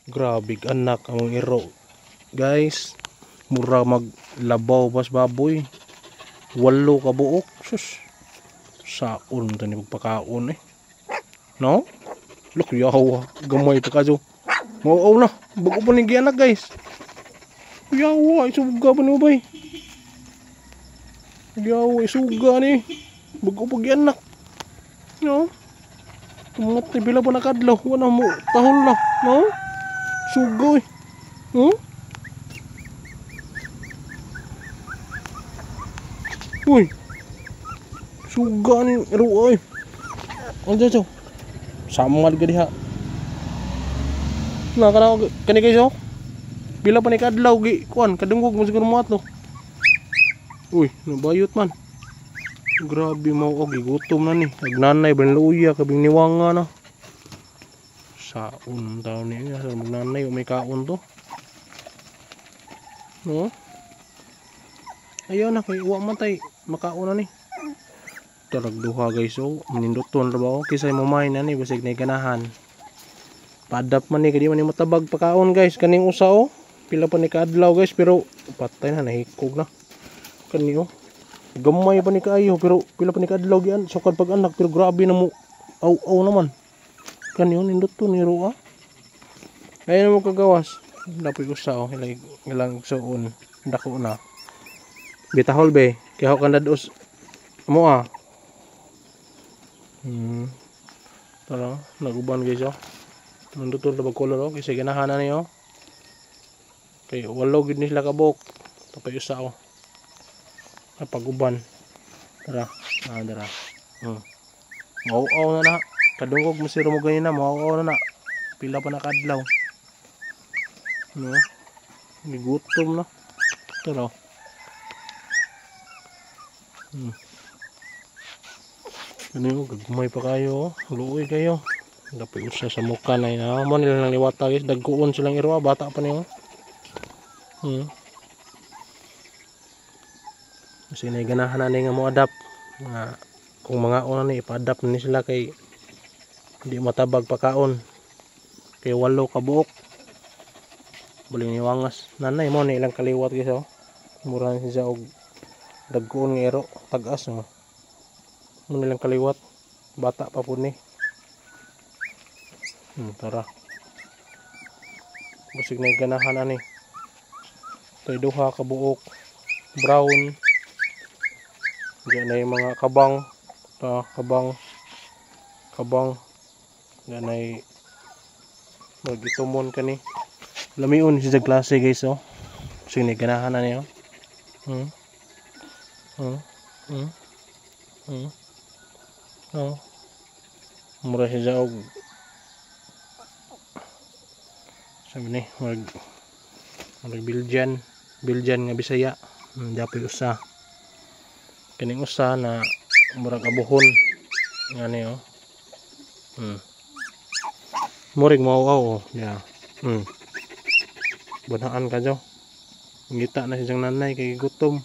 Grabe anak ang iro. Guys, mura maglabaw bas baboy. 8 ka buok. Sus. Saon tani magpakaon eh. No? Look yawa. Gamay pa kaso. Mao na. Bago pa ni anak guys. Yawa, isuga pa ni bay. Yawa, isuga ni. Bago pa anak. No? Tumungat ni bila pa nakadlaw. Wala mo tahol na. No? Suga eh. No? Uy. Suga ni iro ay. Ano dyan? Samad ka diha. Nah, kani guys oh. Bila pa ni kadlaw gi kuan kadungog mo siguro mo atlo. Uy, nabayot man. Grabe mo og gutom na ni. Nagnanay ban luya kabing niwanga na. Saon taon ni sa magnanay may kaon to. No? Ayaw na kay wa matay makaon na ni. Tarag duha guys oh. Maninduton ra ba oh kisay mo main na ni basig na ganahan. Padap man ni kadi man ni matabag pakaon guys kaning usa oh. Pila pa ni kadlaw guys pero patay na nahikog na. Kani oh. Gamay pa ni kaayo pero pila pa ni kadlaw gian sukad pag anak pero grabe na mo aw naman. Kani oh nindot to ni Roa. Ayun mo kagawas. Dapat usa oh ilang suon dako na. Bitahol be kay ho kan dados mo ah. Tara naguban guys oh. Nandutol na bagkolor oh kasi ganahanan niyo. Kay 8 gid ni sila kabok. Tapay usa oh. Napaguban. Tara, dara. Mauaw na na. Kadungog mo si Romo ganyan na, mauaw na na. Pila pa na kadlaw. No? Gigutom na. Tara. Ano yun, gagumay pa kayo. Luoy kayo. Dapat usa sa mukha na yun. Mo nila lang liwata guys. Dagkuon silang iro. Bata pa niyo. Kasi naiganahan na nga mo adapt. Kung mga una ni ipa-adapt na sila kay hindi matabag pakaon. Kay 8 ka buok. Buling niwangas. Nanay mo na ilang kaliwat guys oh. Mura na siya og dagkuon nga iro. Tagas oh. Mo nilang kaliwat. Bata pa po ni. Tara. Busig na ganahan ani. Tay duha ka buok. Brown. Diyan na yung mga kabang. Kabang. Diyan na yung magitumon ka ni. Lamiun siya sa klase guys oh. Busig na ganahan ani oh. Mura siya og sabi ni mag Biljan nga Bisaya. Dapat usa kining usa na murag abuhon nga ni oh. Murig mauaw oh. Yeah. Bunaan ka jo. Ngita na siyang nanay kay gutom.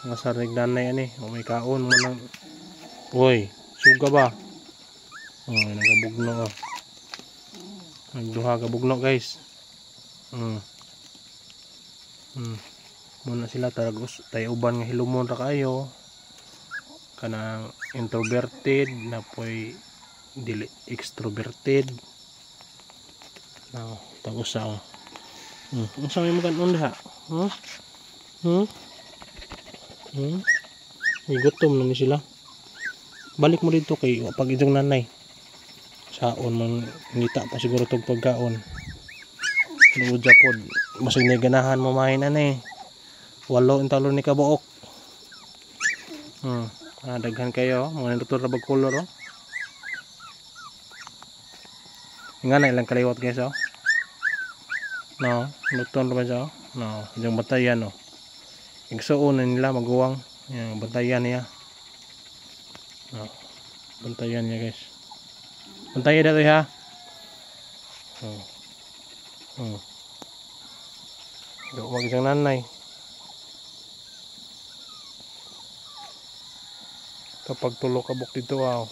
Masarig nanay ani. O may kaon mo nang. Uy, suga ba? Nagabugno oh. Nagduha ka bugno guys. Muna sila taragos tayo uban nga hilumon ra kayo. Kanang introverted na poy dili extroverted. Now, tagos sa oh. Unsa may maganon diha? Gutom na ni sila. Balik mo dito kay pag idyong nanay. Saon man ngita pa siguro tog pagkaon. Luja pod. Basig na ganahan mo mahin ani. 8 intalo ni kabuok. Daghan kayo, mga nindutol ra bag color oh. Nga na ilang kaliwat guys oh. No, luton ra ba siya oh. No, yung batayan oh. Igsuon na nila maguwang. Yung bantayan niya. Bantayan niya guys. Bantayan dito ha. Huwag isang nanay. Kapag tulog kabuk dito wow.